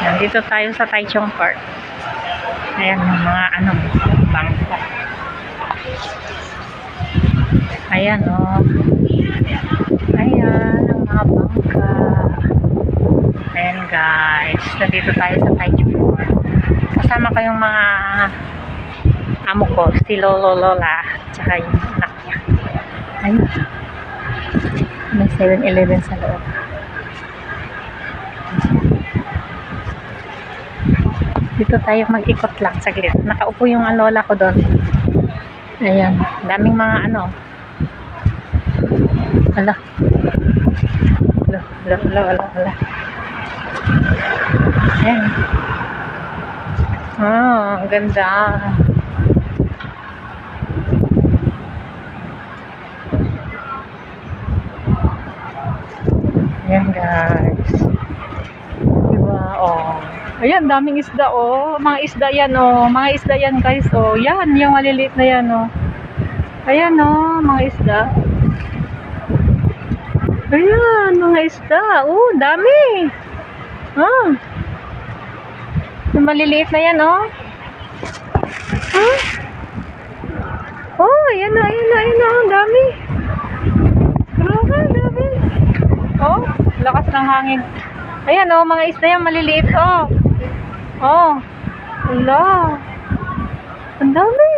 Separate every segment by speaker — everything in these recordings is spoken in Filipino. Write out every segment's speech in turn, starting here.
Speaker 1: Nandito tayo sa Taichung Park. Ayan yung mga bangka. Ayan Ayan ang mga bangka. Ayan guys. Nandito tayo sa Taichung Park. Kasama ko yung mga amo ko. Si Lolo Lola. Tsaka yung anak niya. Ayun. May 7-Eleven sa loob. Dito tayo mag-ikot lang saglit. Nakaupo yung lola ko doon. Ayan. Daming mga Ala. Ala. Ayan. Ang ganda. Ayan guys. Diba? Ayan, daming isda Mga isda yan Mga isda yan guys Yan, yung maliliit na yan Ayan mga isda. Ayan, mga isda. Dami. Yung maliliit na yan ayan na. Ang dami. Grabe, dami. Lakas ng hangin. Ayan mga isda yan maliliit Ala. Ang dami.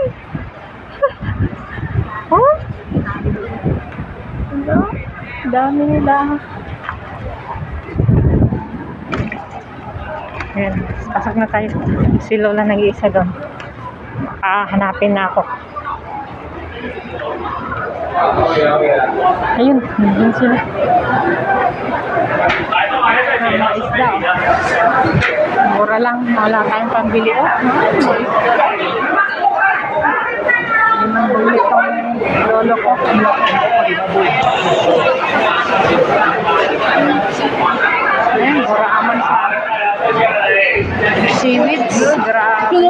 Speaker 1: Ala. Dami nila. Ayan, pasok na tayo. Si Lola nag-iisa doon. Hanapin na ako. Ayun sila. Mga isda mura lang, wala tayong pambili bili tong lolo ko. Ayan, mura aman sa seaweeds. Grabe.